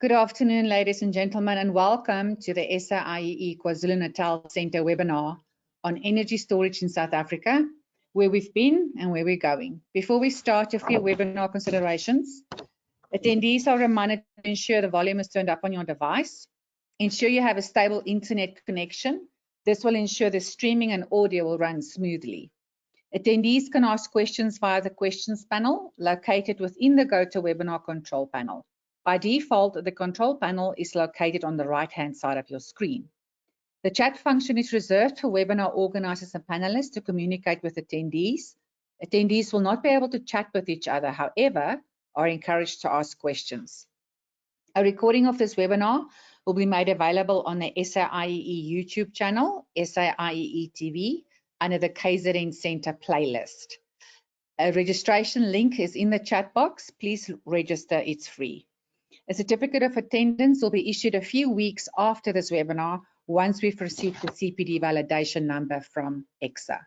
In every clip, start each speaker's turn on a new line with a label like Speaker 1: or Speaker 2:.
Speaker 1: Good afternoon, ladies and gentlemen, and welcome to the SAIEE Kwa-Zulu Natal Centre webinar on energy storage in South Africa, where we've been and where we're going. Before we start, a few webinar considerations. Attendees are reminded to ensure the volume is turned up on your device. Ensure you have a stable internet connection. This will ensure the streaming and audio will run smoothly. Attendees can ask questions via the questions panel located within the GoToWebinar control panel. By default, the control panel is located on the right-hand side of your screen. The chat function is reserved for webinar organizers and panelists to communicate with attendees. Attendees will not be able to chat with each other, however, are encouraged to ask questions. A recording of this webinar will be made available on the SAIEE YouTube channel, SAIEE TV, under the KZN Centre playlist. A registration link is in the chat box. Please register, it's free. A certificate of attendance will be issued a few weeks after this webinar once we've received the CPD validation number from EXA.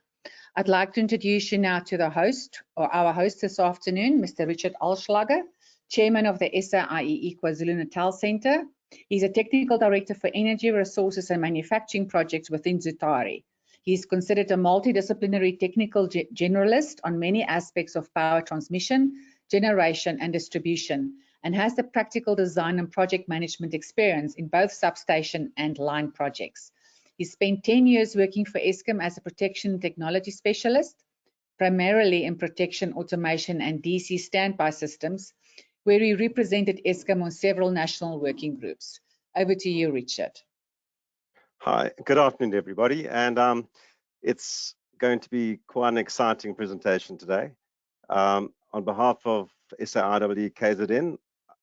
Speaker 1: I'd like to introduce you now to the host, or our host this afternoon, Mr. Richard Alschlager, Chairman of the SAIEE Kwa-Zulu Natal Centre. He's a Technical Director for Energy, Resources and Manufacturing Projects within Zutari. He's considered a multidisciplinary technical generalist on many aspects of power transmission, generation and distribution, and has the practical design and project management experience in both substation and line projects. He spent 10 years working for Eskom as a protection technology specialist, primarily in protection, automation and DC standby systems, where he represented Eskom on several national working groups. Over to you, Richard.
Speaker 2: Hi, good afternoon, everybody. And it's going to be quite an exciting presentation today. On behalf of SAIEE KZN,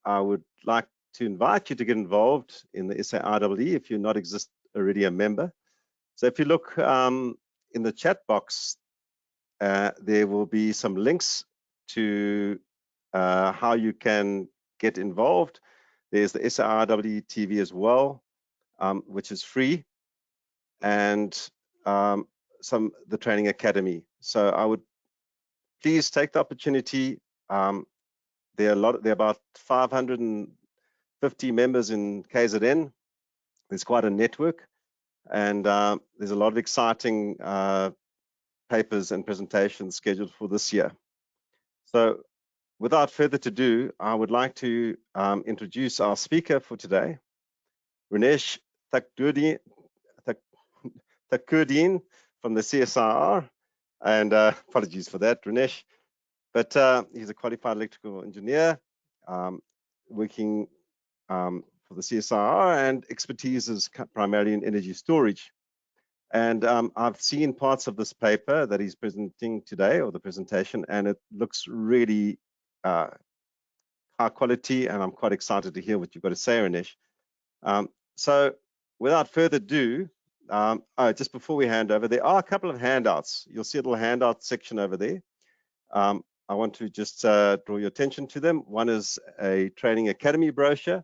Speaker 2: I would like to invite you to get involved in the SAIEE if you're not already a member. So if you look in the chat box, there will be some links to how you can get involved. There's the SAIEE TV as well, which is free, and the training academy. So I would please take the opportunity. There are about 550 members in KZN. There's quite a network, and there's a lot of exciting papers and presentations scheduled for this year. So without further ado, I would like to introduce our speaker for today, Renesh Thakurdin from the CSIR, and apologies for that, Renesh. But he's a qualified electrical engineer working for the CSIR, and expertise is primarily in energy storage. And I've seen parts of this paper that he's presenting today, or the presentation, and it looks really high quality, and I'm quite excited to hear what you've got to say, Renesh. So without further ado, just before we hand over, there are a couple of handouts. You'll see a little handout section over there. I want to just draw your attention to them. One is a Training Academy brochure,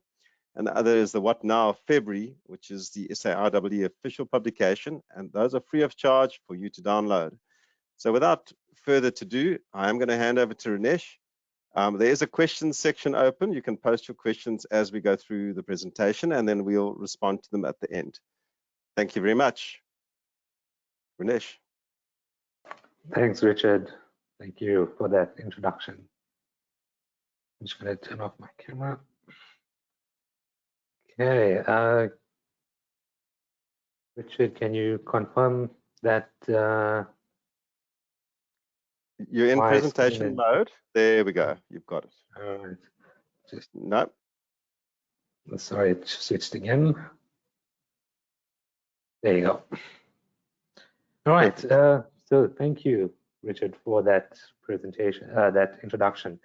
Speaker 2: and the other is the What Now of February, which is the SAIEE official publication, and those are free of charge for you to download. So without further ado, I am going to hand over to Renesh. There is a questions section open. You can post your questions as we go through the presentation, and then we'll respond to them at the end. Thank you very much. Renesh.
Speaker 3: Thanks, Richard. Thank you for that introduction. I'm just going to turn off my camera. Okay. Richard, can you confirm that
Speaker 2: you're in presentation mode? There we go. You've got it.
Speaker 3: All right. Just
Speaker 2: no.
Speaker 3: Sorry, it switched again. There you go. All right. So thank you, Richard, for that presentation, that introduction.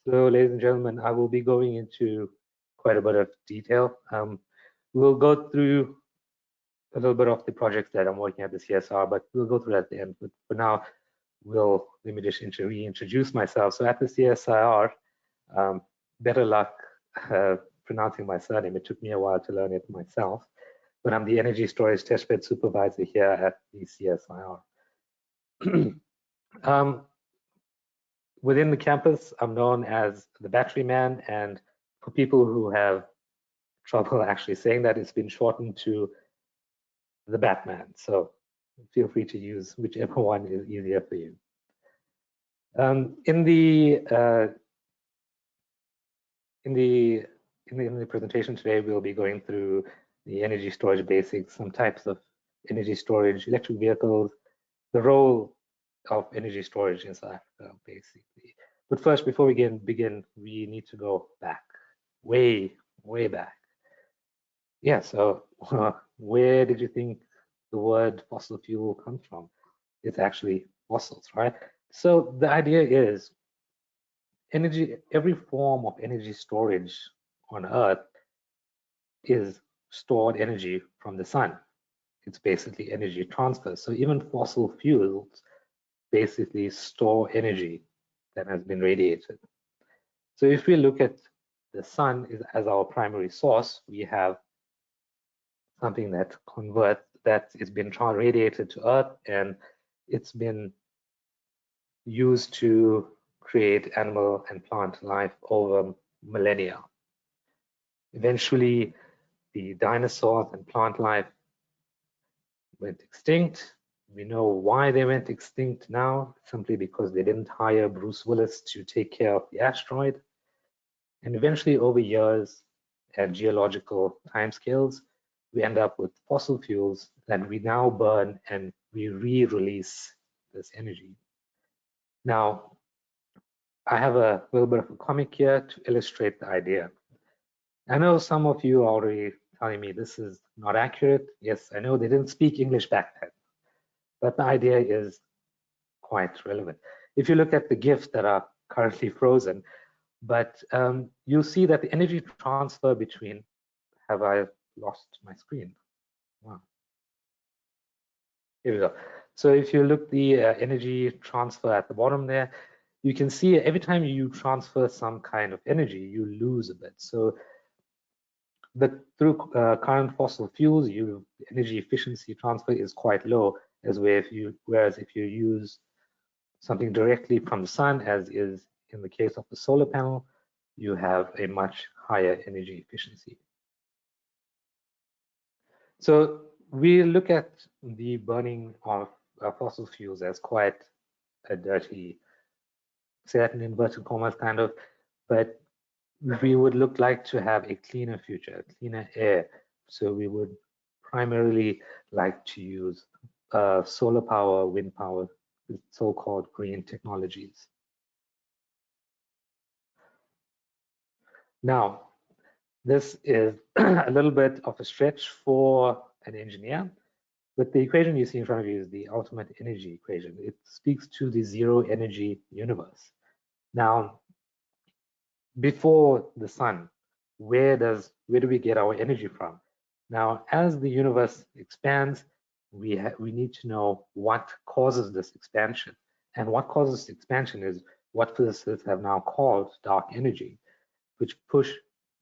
Speaker 3: So, ladies and gentlemen, I will be going into quite a bit of detail. We'll go through a little bit of the projects that I'm working at the CSR, but we'll go through that at the end. But for now, let me just reintroduce myself. So at the CSIR, better luck pronouncing my surname. It took me a while to learn it myself, but I'm the Energy Storage Testbed Supervisor here at the CSIR. Within the campus, I'm known as the Battery Man, and for people who have trouble actually saying that. It's been shortened to the Batman. So feel free to use whichever one is easier for you. In the presentation today, we'll be going through the energy storage basics, some types of energy storage, electric vehicles, the role of energy storage in South Africa, basically. But first, before we begin, we need to go back, way back. Yeah, so where did you think the word fossil fuel comes from? It's actually fossils, right? So the idea is energy, every form of energy storage on Earth is stored energy from the sun. It's basically energy transfer. So even fossil fuels basically store energy that has been radiated. So if we look at the sun as our primary source, we have something that converts, that it's been radiated to Earth, and it's been used to create animal and plant life over millennia. Eventually, the dinosaurs and plant life went extinct. We know why they went extinct now, simply because they didn't hire Bruce Willis to take care of the asteroid. And eventually, over years and geological timescales, we end up with fossil fuels that we now burn and we re-release this energy. Now, I have a little bit of a comic here to illustrate the idea. I know some of you are already telling me this is not accurate. Yes, I know they didn't speak English back then, but the idea is quite relevant. If you look at the GIFs that are currently frozen, but you'll see that the energy transfer between, have I lost my screen? Wow. Here we go. So if you look the energy transfer at the bottom there, you can see every time you transfer some kind of energy, you lose a bit. So through current fossil fuels, energy efficiency transfer is quite low, whereas if you use something directly from the sun, as is in the case of the solar panel, you have a much higher energy efficiency. So we look at the burning of fossil fuels as quite a dirty, say that in inverted commas kind of, but we would like to have a cleaner future, cleaner air. So we would primarily like to use solar power, wind power, so-called green technologies. Now, this is a little bit of a stretch for an engineer, but the equation you see in front of you is the ultimate energy equation. It speaks to the zero energy universe. Now, before the sun, where do we get our energy from? Now, as the universe expands, we need to know what causes this expansion. And what causes expansion is what physicists have now called dark energy, which push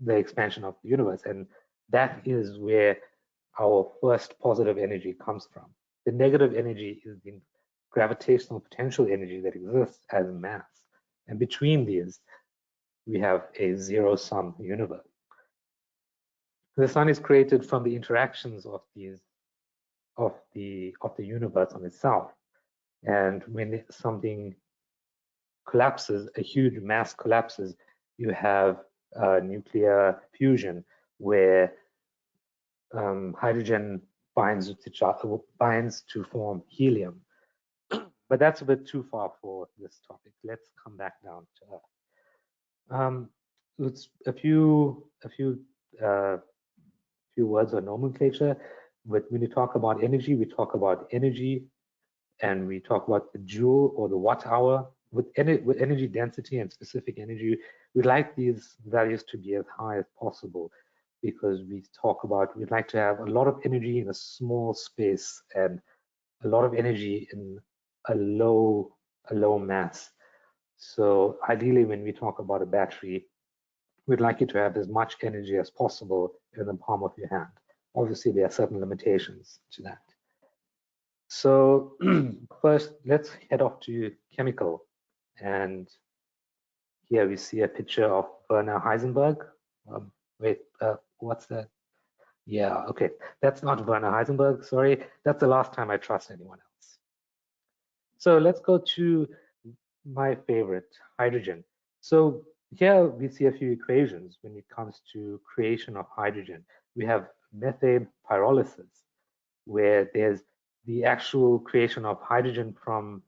Speaker 3: the expansion of the universe. And that is where our first positive energy comes from. The negative energy is the gravitational potential energy that exists as mass. And between these, we have a zero-sum universe. The sun is created from the interactions of the universe on itself. And when something collapses, a huge mass collapses, you have nuclear fusion, where hydrogen binds to form helium. But that's a bit too far for this topic. Let's come back down to Earth. It's a few words on nomenclature. But when you talk about energy, we talk about energy, and we talk about the joule or the watt hour. With energy density and specific energy, we'd like these values to be as high as possible, because we'd like to have a lot of energy in a small space and a lot of energy in a low mass. So ideally, when we talk about a battery, we'd like you to have as much energy as possible in the palm of your hand. Obviously, there are certain limitations to that. So first, let's head off to chemical. And here we see a picture of Werner Heisenberg. what's that? Yeah, okay, that's not Werner Heisenberg, sorry. That's the last time I trust anyone else. So let's go to my favorite, hydrogen. So here we see a few equations when it comes to creation of hydrogen. We have methane pyrolysis, where there's the actual creation of hydrogen from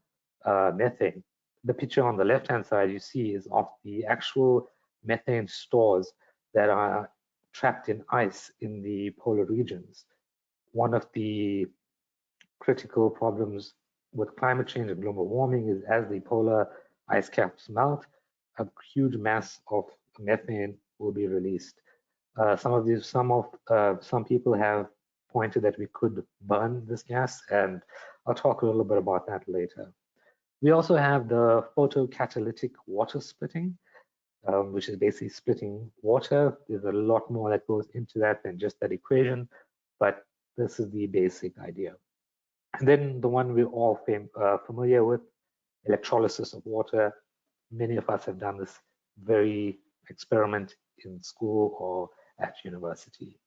Speaker 3: methane. The picture on the left-hand side you see is of the actual methane stores that are trapped in ice in the polar regions. One of the critical problems with climate change and global warming is as the polar ice caps melt, a huge mass of methane will be released. Some people have pointed that we could burn this gas, and I'll talk a little bit about that later. We also have the photocatalytic water splitting, which is basically splitting water. There's a lot more that goes into that than just that equation, but this is the basic idea. And then the one we're all familiar with, electrolysis of water. Many of us have done this very experiment in school or at university.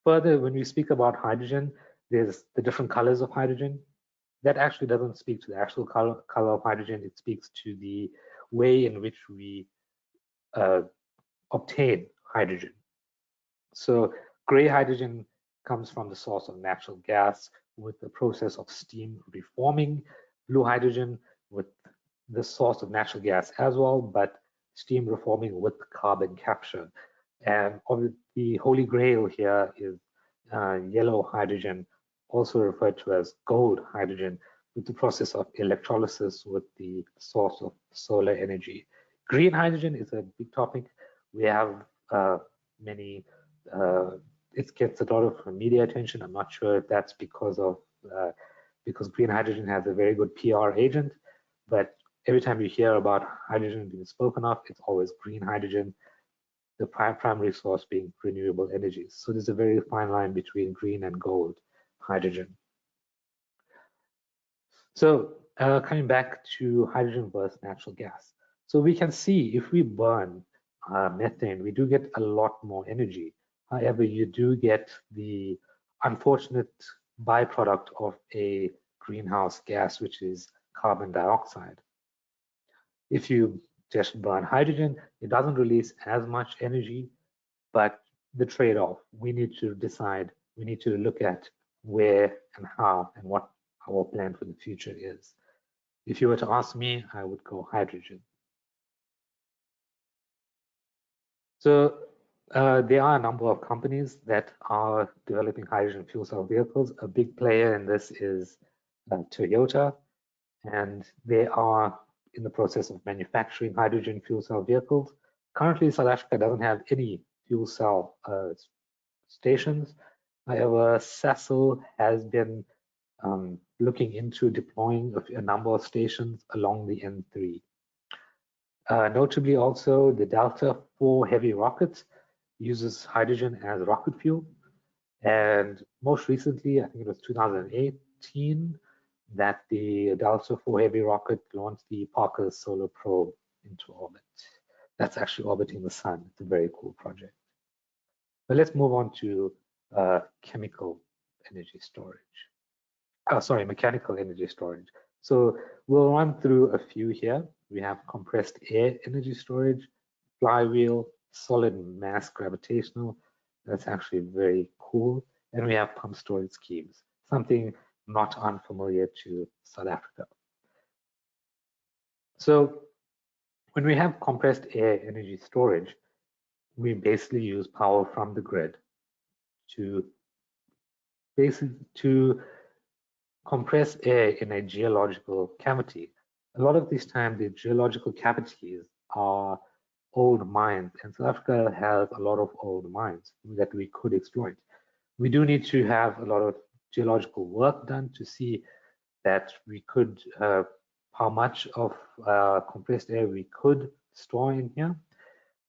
Speaker 3: Further, when we speak about hydrogen, there's the different colors of hydrogen. That actually doesn't speak to the actual color of hydrogen. It speaks to the way in which we obtain hydrogen. So gray hydrogen comes from the source of natural gas with the process of steam reforming. Blue hydrogen with the source of natural gas as well, but steam reforming with carbon capture. And the holy grail here is yellow hydrogen, also referred to as gold hydrogen, with the process of electrolysis with the source of solar energy. Green hydrogen is a big topic. We have it gets a lot of media attention. I'm not sure if that's because green hydrogen has a very good PR agent, but every time you hear about hydrogen being spoken of, it's always green hydrogen, the primary source being renewable energies. So there's a very fine line between green and gold hydrogen. So coming back to hydrogen versus natural gas. So we can see if we burn methane, we do get a lot more energy. However, you do get the unfortunate byproduct of a greenhouse gas, which is carbon dioxide. If you just burn hydrogen, it doesn't release as much energy, but the trade-off, we need to decide, we need to look at where and how and what our plan for the future is. If you were to ask me, I would go hydrogen. So there are a number of companies that are developing hydrogen fuel cell vehicles. A big player in this is Toyota, and they are in the process of manufacturing hydrogen fuel cell vehicles. Currently, South Africa doesn't have any fuel cell stations. However, SAIEE has been looking into deploying a number of stations along the N3. Notably also, the Delta IV heavy rocket uses hydrogen as rocket fuel. And most recently, I think it was 2018, that the Delta IV heavy rocket launched the Parker Solar Probe into orbit. That's actually orbiting the sun. It's a very cool project. But let's move on to chemical energy storage. Mechanical energy storage. So we'll run through a few here. We have compressed air energy storage, flywheel, solid mass gravitational. That's actually very cool. And we have pump storage schemes, something not unfamiliar to South Africa. So when we have compressed air energy storage, we basically use power from the grid to compress air in a geological cavity. A lot of these times, the geological cavities are old mines, and South Africa has a lot of old mines that we could exploit. We do need to have a lot of geological work done to see that we could, how much of compressed air we could store in here,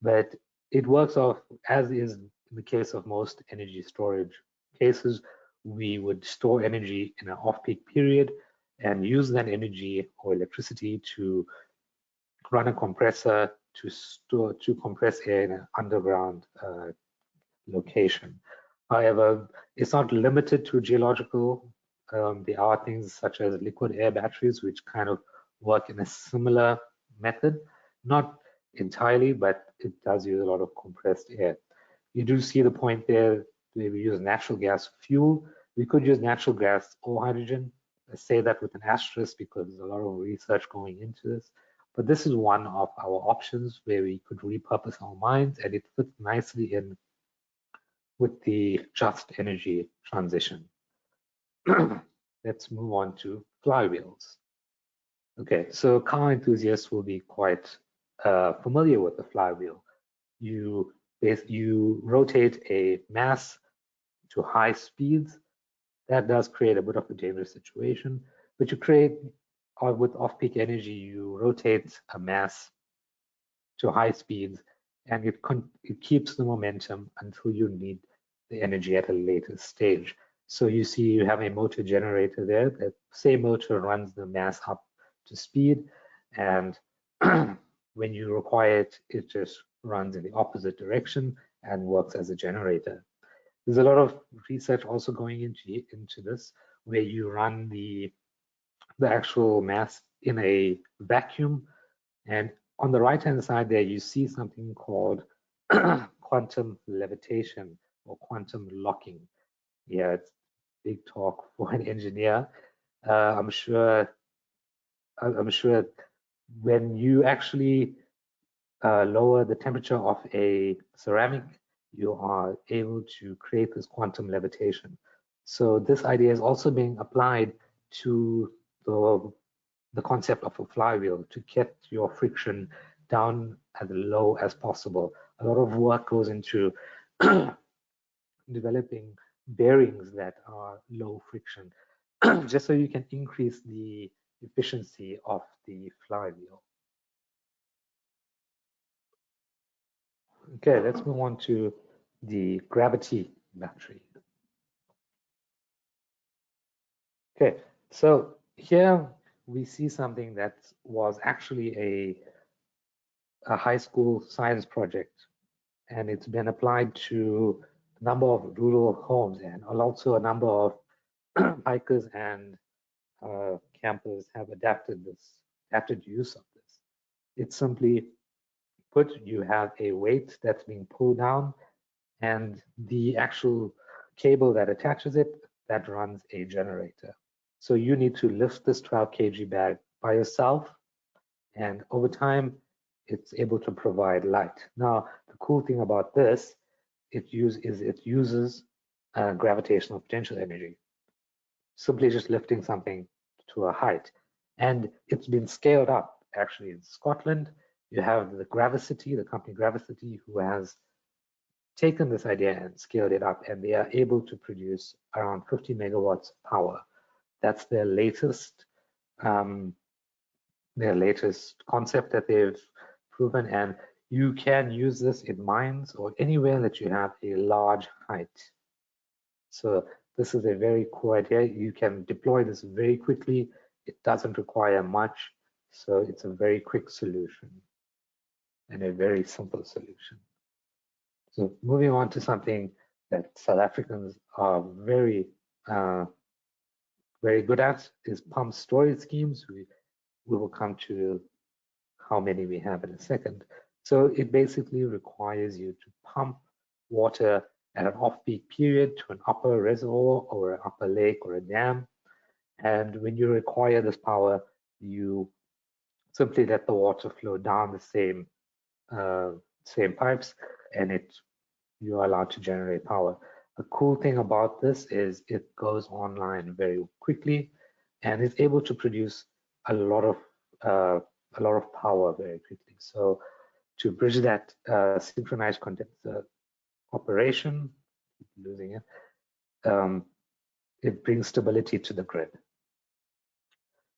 Speaker 3: but it works off, as is in the case of most energy storage cases, we would store energy in an off-peak period and use that energy or electricity to run a compressor to compress air in an underground location. However, it's not limited to geological. There are things such as liquid air batteries, which kind of work in a similar method. Not entirely, but it does use a lot of compressed air. You do see the point there where we use natural gas fuel. We could use natural gas or hydrogen. I say that with an asterisk because there's a lot of research going into this. But this is one of our options where we could repurpose our mines, and it fits nicely in with the just energy transition. Let's move on to flywheels. Okay, so car enthusiasts will be quite familiar with the flywheel. You rotate a mass to high speeds. That does create a bit of a dangerous situation, but you create, with off-peak energy, you rotate a mass to high speeds, and it keeps the momentum until you need the energy at a later stage. So you see you have a motor generator there. That same motor runs the mass up to speed, and when you require it, it just runs in the opposite direction and works as a generator. There's a lot of research also going into this, where you run the actual mass in a vacuum, and on the right-hand side there, you see something called quantum levitation or quantum locking. Yeah, it's big talk for an engineer. I'm sure when you actually lower the temperature of a ceramic, you are able to create this quantum levitation. So this idea is also being applied to the concept of a flywheel to get your friction down as low as possible. A lot of work goes into developing bearings that are low friction, just so you can increase the efficiency of the flywheel. Okay, let's move on to the gravity battery. Okay, so here we see something that was actually a high school science project, and it's been applied to a number of rural homes, and also a number of hikers and campers have adapted use of this. It's simply put, you have a weight that's being pulled down, and the actual cable that attaches it, that runs a generator. So you need to lift this 12 kg bag by yourself, and over time, it's able to provide light. Now, the cool thing about this, it uses gravitational potential energy, simply just lifting something to a height. And it's been scaled up, actually. In Scotland, you have the Gravicity, the company Gravicity, who has taken this idea and scaled it up, and they are able to produce around 50 megawatts of power. That's their latest concept that they've proven, and you can use this in mines or anywhere that you have a large height. So this is a very cool idea. You can deploy this very quickly. It doesn't require much, so it's a very quick solution and a very simple solution. So moving on to something that South Africans are very good at is pump storage schemes. We will come to how many we have in a second. So it basically requires you to pump water at an off-peak period to an upper reservoir or an upper lake or a dam. And when you require this power, you simply let the water flow down the same pipes, and you are allowed to generate power. The cool thing about this is it goes online very quickly, and is able to produce a lot of power very quickly. So to bridge that synchronized condenser operation, losing it, it brings stability to the grid.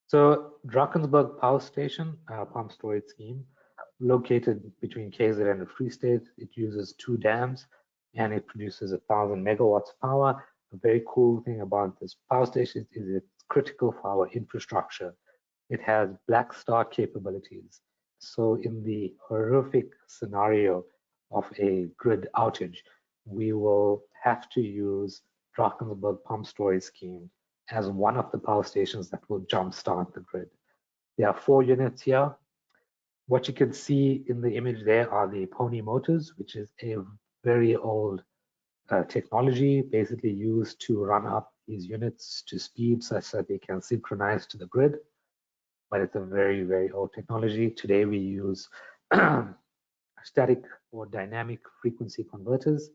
Speaker 3: So Drakensberg Power Station, pump storage scheme, located between KZN and the Free State. It uses 2 dams, and it produces 1,000 megawatts of power. A very cool thing about this power station is it's critical for our infrastructure. It has black start capabilities. So in the horrific scenario of a grid outage, we will have to use Drakensberg pump storage scheme as one of the power stations that will jumpstart the grid. There are 4 units here. What you can see in the image there are the pony motors, which is a very old technology basically used to run up these units to speed such that they can synchronize to the grid. But it's a very, very old technology. Today we use static or dynamic frequency converters.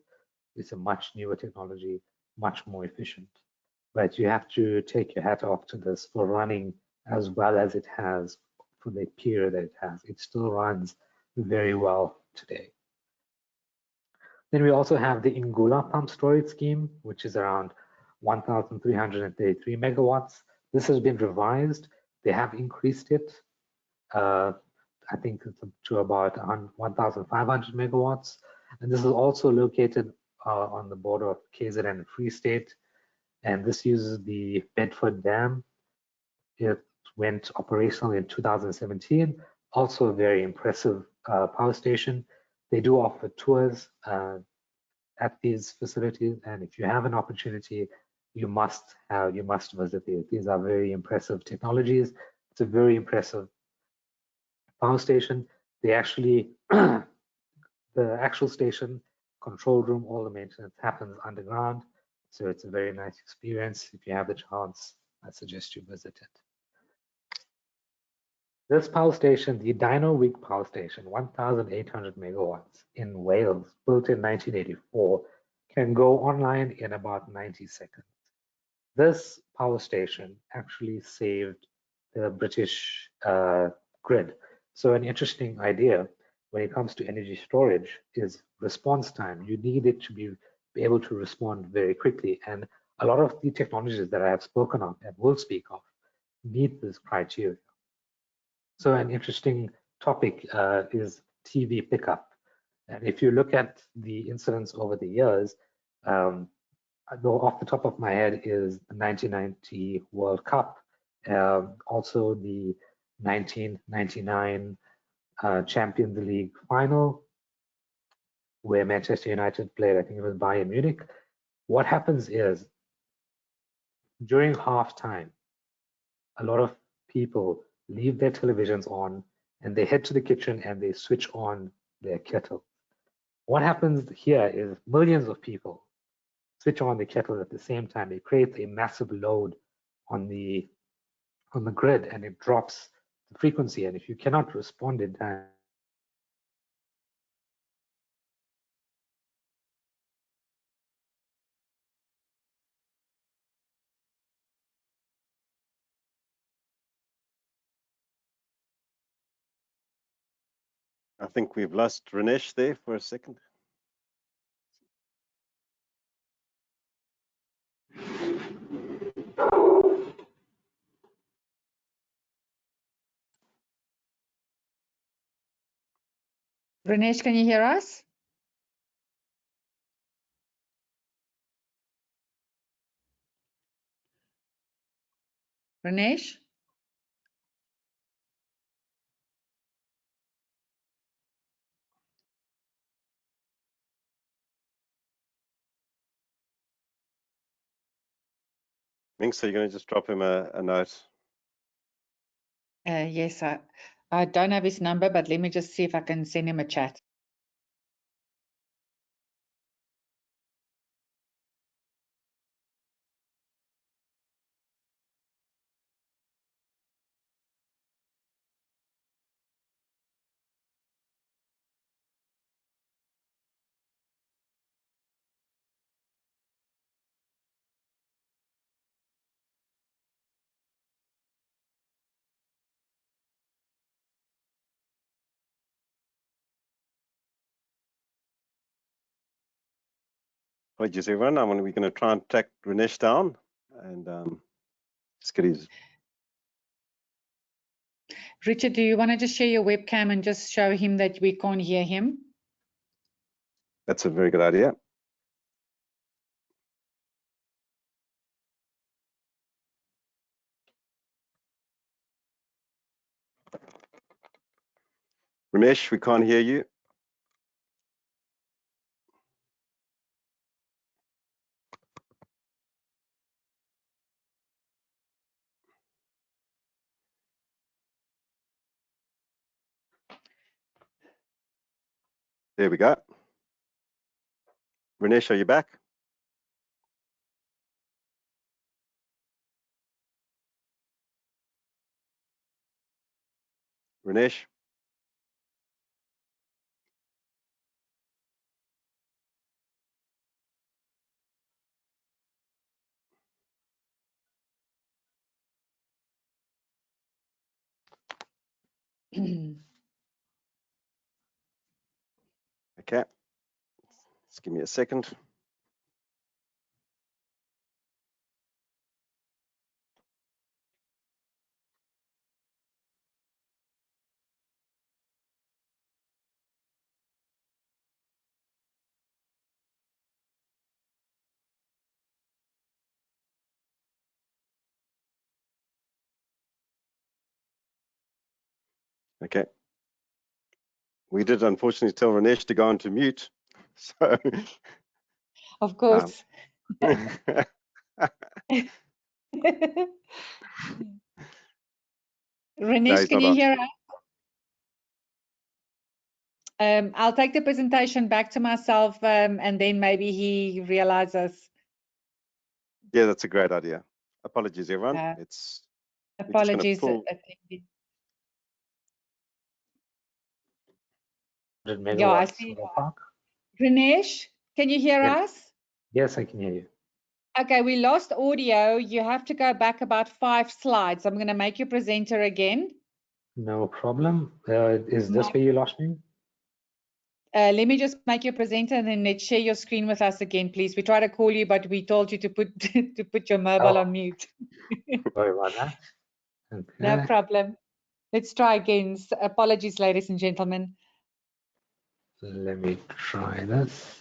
Speaker 3: It's a much newer technology, much more efficient. But you have to take your hat off to this for running as well as it has for the period that it has. It still runs very well today. Then we also have the Ingula pump storage scheme, which is around 1,333 megawatts. This has been revised. They have increased it. I think it's to about 1,500 megawatts. And this is also located on the border of KZN and Free State. And this uses the Bedford Dam. It went operational in 2017. Also a very impressive power station. They do offer tours at these facilities, and if you have an opportunity, you must visit these. These are very impressive technologies. It's a very impressive power station. They actually, the actual station, control room, all the maintenance happens underground. So it's a very nice experience. If you have the chance, I suggest you visit it. This power station, the Dino Week Power Station, 1,800 megawatts in Wales, built in 1984, can go online in about 90 seconds. This power station actually saved the British grid. So an interesting idea when it comes to energy storage is response time. You need it to be able to respond very quickly. And a lot of the technologies that I have spoken of and will speak of meet this criteria. So an interesting topic is TV pickup. And if you look at the incidents over the years, off the top of my head is the 1990 World Cup, also the 1999 Champions League final, where Manchester United played, I think it was Bayern Munich. What happens is, during halftime, a lot of people leave their televisions on and they head to the kitchen and they switch on their kettle. What happens here is millions of people switch on the kettle at the same time. It creates a massive load on the grid and it drops the frequency. And if you cannot respond in time,
Speaker 2: I think we've lost Rinesh there for a second.
Speaker 1: Rinesh, can you hear us? Rinesh?
Speaker 2: Ming, so you're going to just drop him a note.
Speaker 1: Yes, I don't have his number, but let me just see if I can send him a chat.
Speaker 2: Apologies, everyone. We're going to try and track Rinesh down and just get his.
Speaker 1: Richard, do you want to just share your webcam and just show him that we can't hear him?
Speaker 2: That's a very good idea. Ramesh, we can't hear you. There we go. Ramesh, are you back? Ramesh? Okay. Just give me a second. Okay. We did unfortunately tell Ramesh to go onto mute. So
Speaker 1: Of course. Renesh, can you hear us? I'll take the presentation back to myself and then maybe he realizes.
Speaker 2: Yeah, that's a great idea. Apologies, everyone.
Speaker 1: Apologies. Yeah, I see. Renesh, can you hear us?
Speaker 3: Yes, I can hear you.
Speaker 1: Okay, we lost audio. You have to go back about 5 slides. I'm going to make you presenter again.
Speaker 3: No problem. Is this where you lost me?
Speaker 1: Let me just make you a presenter and then let's share your screen with us again, please. We tried to call you, but we told you to put to put your mobile on mute.
Speaker 3: Sorry about that. Okay.
Speaker 1: No problem. Let's try again. Apologies, ladies and gentlemen.
Speaker 3: Let me try this.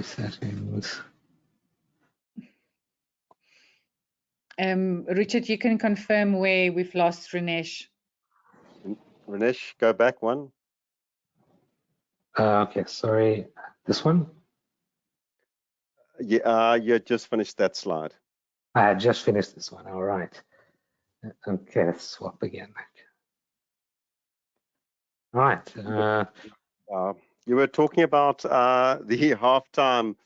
Speaker 3: Settings.
Speaker 1: Richard, you can confirm where we've lost Renesh.
Speaker 2: Ramesh, go back one.
Speaker 3: Okay, sorry. This one?
Speaker 2: Yeah, you just finished that slide.
Speaker 3: I had just finished this one. All right. Okay, let's swap again. All right.
Speaker 2: You were talking about the halftime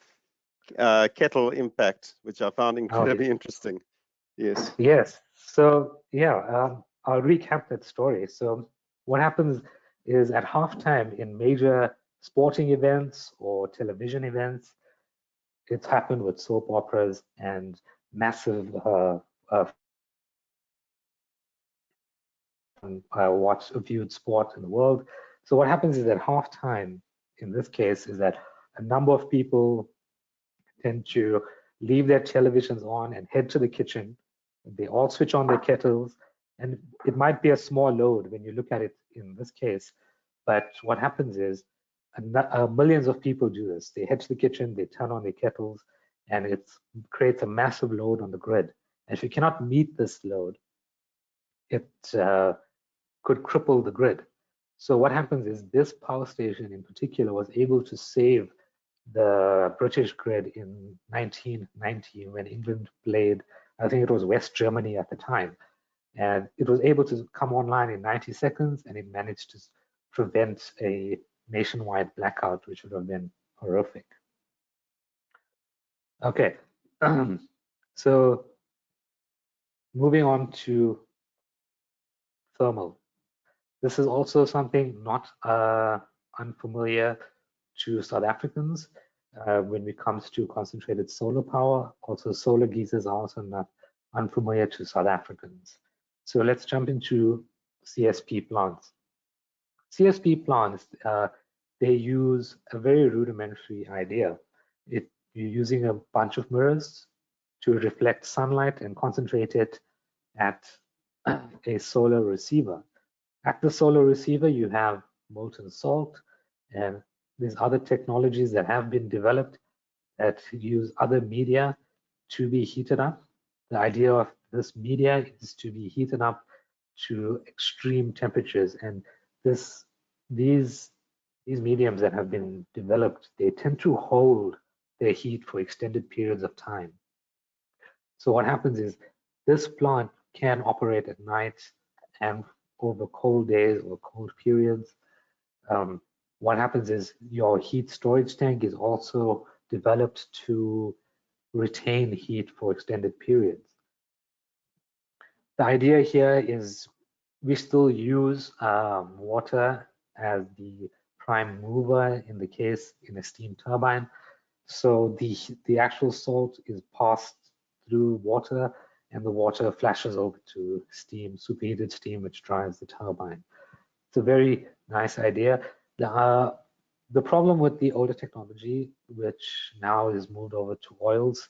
Speaker 2: kettle impact, which I found incredibly interesting. Yes.
Speaker 3: Yes. So yeah, I'll recap that story. So what happens is at halftime in major sporting events or television events, it's happened with soap operas and massive viewed sport in the world. So what happens is at halftime, in this case, is that a number of people tend to leave their televisions on and head to the kitchen. They all switch on their kettles, and it might be a small load when you look at it in this case. But what happens is millions of people do this. They head to the kitchen, they turn on their kettles, and it creates a massive load on the grid. And if you cannot meet this load, it could cripple the grid. So what happens is this power station in particular was able to save the British grid in 1990 when England played, I think it was West Germany at the time. And it was able to come online in 90 seconds and it managed to prevent a nationwide blackout, which would have been horrific. Okay, so moving on to thermal. This is also something not unfamiliar to South Africans when it comes to concentrated solar power. Also, solar geysers are also not unfamiliar to South Africans. So let's jump into CSP plants. CSP plants, they use a very rudimentary idea. You're using a bunch of mirrors to reflect sunlight and concentrate it at a solar receiver. At the solar receiver, you have molten salt, and there's other technologies that have been developed that use other media to be heated up. The idea of this media is to be heated up to extreme temperatures, and these mediums that have been developed, they tend to hold their heat for extended periods of time. So what happens is this plant can operate at night and over cold days or cold periods. What happens is your heat storage tank is also developed to retain heat for extended periods. The idea here is we still use water as the prime mover in a steam turbine. So the actual salt is passed through water, and the water flashes over to steam, superheated steam, which drives the turbine. It's a very nice idea. The problem with the older technology, which now is moved over to oils,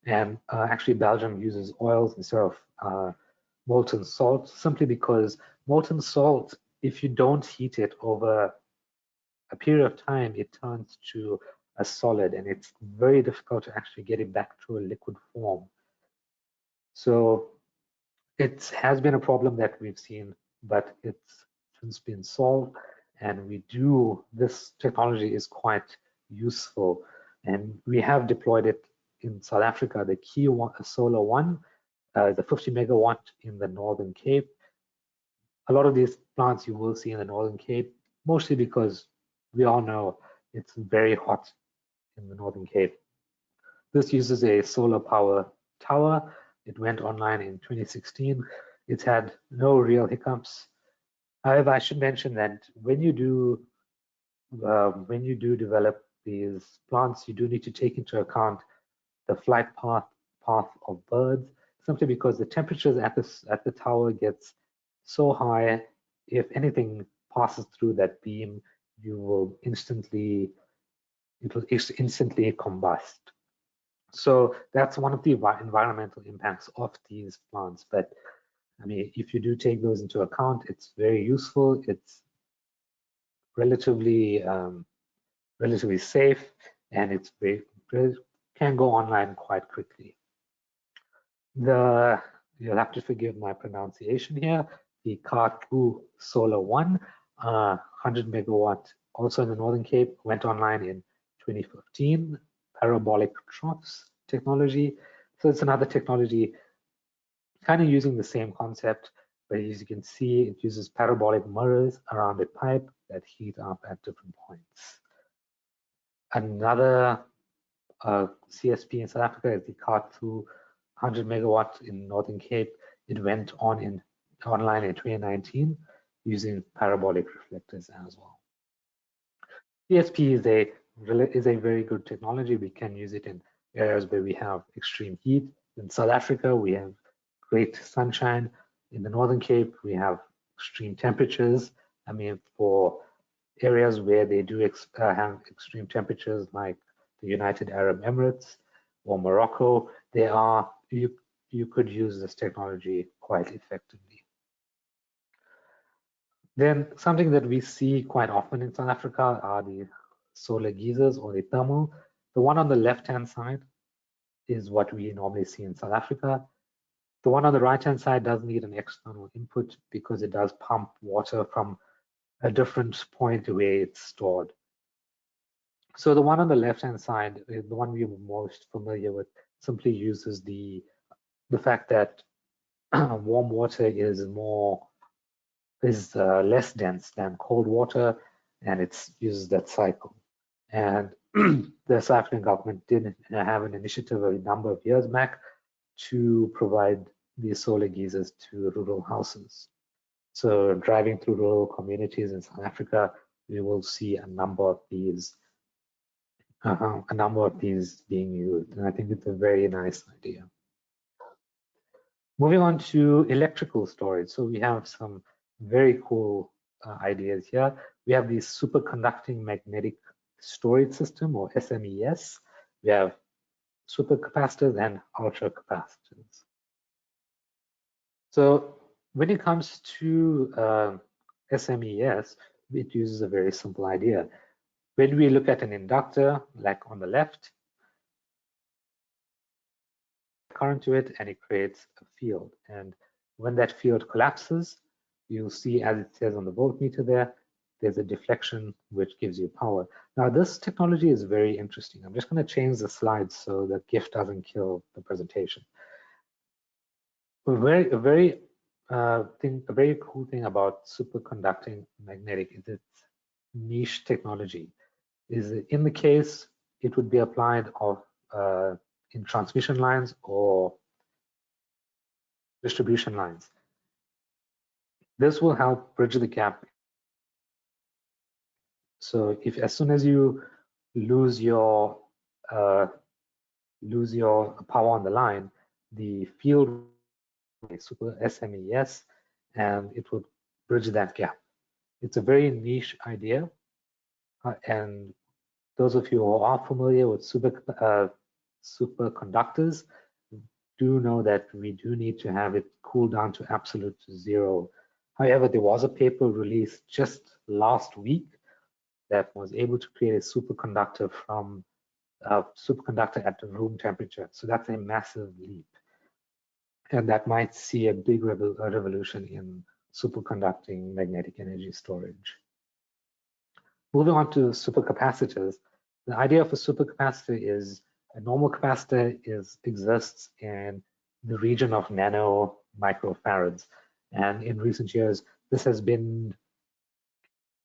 Speaker 3: and actually Belgium uses oils instead of molten salt, simply because molten salt, if you don't heat it over a period of time, it turns to a solid, and it's very difficult to actually get it back to a liquid form. So it has been a problem that we've seen, but it's since been solved, and this technology is quite useful, and we have deployed it in South Africa. The key one, Solar One, the 50 megawatt in the Northern Cape. A lot of these plants you will see in the Northern Cape, mostly because we all know it's very hot in the Northern Cape. This uses a solar power tower. It went online in 2016. It's had no real hiccups. However, I should mention that when you do develop these plants, you do need to take into account the flight path of birds, simply because the temperatures at the tower gets so high. If anything passes through that beam, it will instantly combust. So that's one of the environmental impacts of these plants. But I mean, if you do take those into account, it's very useful. It's relatively safe, and it can go online quite quickly. You'll have to forgive my pronunciation here. The KZN Solar One, 100 megawatt, also in the Northern Cape, went online in 2015. Parabolic troughs technology. So it's another technology kind of using the same concept, but as you can see, it uses parabolic mirrors around a pipe that heat up at different points. Another CSP in South Africa is the KZN 100 megawatt in Northern Cape. It went online in 2019 using parabolic reflectors as well. CSP is a very good technology. We can use it in areas where we have extreme heat. In South Africa, we have great sunshine. In the Northern Cape, we have extreme temperatures. I mean, for areas where they do have extreme temperatures, like the United Arab Emirates or Morocco, you could use this technology quite effectively. Then something that we see quite often in South Africa are the solar geysers or the thermal. The one on the left-hand side is what we normally see in South Africa. The one on the right-hand side does need an external input because it does pump water from a different point where it's stored. So the one on the left-hand side, the one we're most familiar with, simply uses the fact that warm water is less dense than cold water, and it uses that cycle. And the South African government did have an initiative a number of years back to provide these solar geysers to rural houses. So driving through rural communities in South Africa, we will see a number of these being used, and I think it's a very nice idea. Moving on to electrical storage. So we have some very cool ideas here. We have the superconducting magnetic storage system, or SMES. We have supercapacitors and ultracapacitors. So when it comes to SMES, it uses a very simple idea. When we look at an inductor, like on the left, current to it, and it creates a field. And When that field collapses, you'll see, as it says on the voltmeter there, there's a deflection which gives you power. Now, this technology is very interesting. I'm just going to change the slides so the GIF doesn't kill the presentation. A very cool thing about superconducting magnetic is its niche technology. Is in the case it would be applied in transmission lines or distribution lines. This will help bridge the gap. So if as soon as you lose your power on the line, the field super SMES, and it would bridge that gap. It's a very niche idea, and those of you who are familiar with superconductors do know that we do need to have it cool down to absolute zero. However, there was a paper released just last week that was able to create a superconductor from superconductor at room temperature. So that's a massive leap. And that might see a big revolution in superconducting magnetic energy storage. Moving on to supercapacitors, the idea of a supercapacitor is a normal capacitor exists in the region of nano microfarads. And in recent years, this has been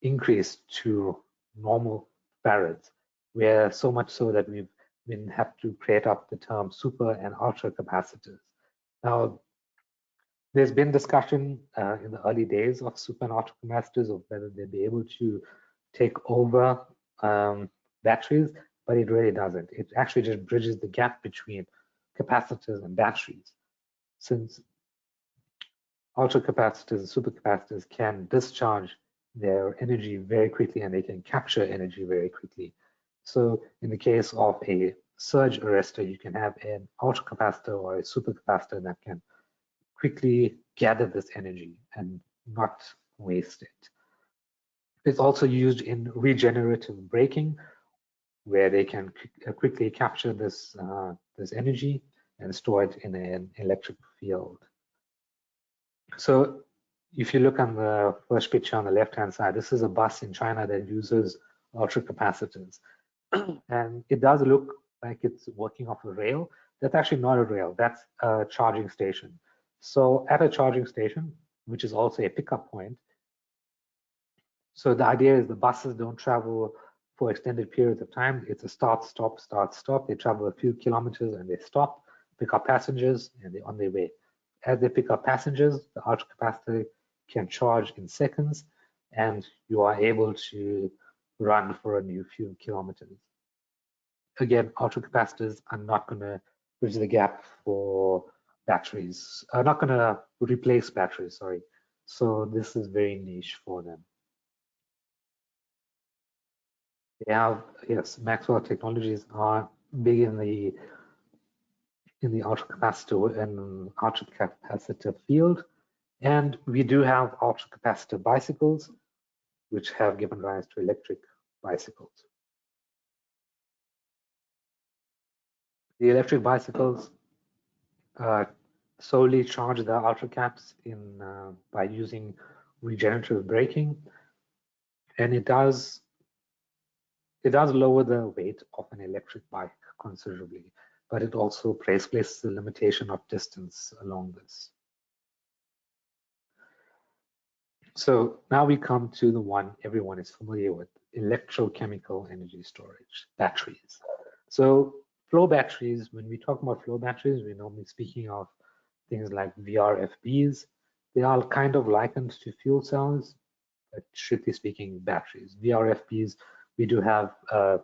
Speaker 3: increased to normal farads, where so much so that we've have to create up the term super and ultra capacitors. Now, there's been discussion in the early days of super and ultra capacitors of whether they'd be able to take over batteries, but it really doesn't. It actually just bridges the gap between capacitors and batteries. Since ultra capacitors and supercapacitors can discharge their energy very quickly and they can capture energy very quickly. So in the case of a surge arrestor, you can have an ultra capacitor or a supercapacitor that can quickly gather this energy and not waste it. It's also used in regenerative braking, where they can quickly capture this energy and store it in an electric field. So if you look on the first picture on the left-hand side, this is a bus in China that uses ultra capacitors. And it does look like it's working off a rail. That's actually not a rail, that's a charging station. So at a charging station, which is also a pickup point, so the idea is the buses don't travel for extended periods of time. It's a start, stop, start, stop. They travel a few kilometers and they stop, pick up passengers, and they're on their way. As they pick up passengers, the ultra capacitor can charge in seconds, and you are able to run for a new few kilometers. Again, ultra capacitors are not going to bridge the gap for batteries, are not going to replace batteries, sorry. So this is very niche for them. They have, yes, Maxwell Technologies are big in the ultra capacitor and ultra capacitor field, and we do have ultra capacitor bicycles, which have given rise to electric bicycles. The electric bicycles solely charge the ultra caps by using regenerative braking, and it does lower the weight of an electric bike considerably, but it also places the limitation of distance along this. So now we come to the one everyone is familiar with, electrochemical energy storage, batteries. So flow batteries, when we talk about flow batteries, we're normally speaking of things like VRFBs. They are kind of likened to fuel cells, but strictly speaking, batteries. VRFBs, we do have a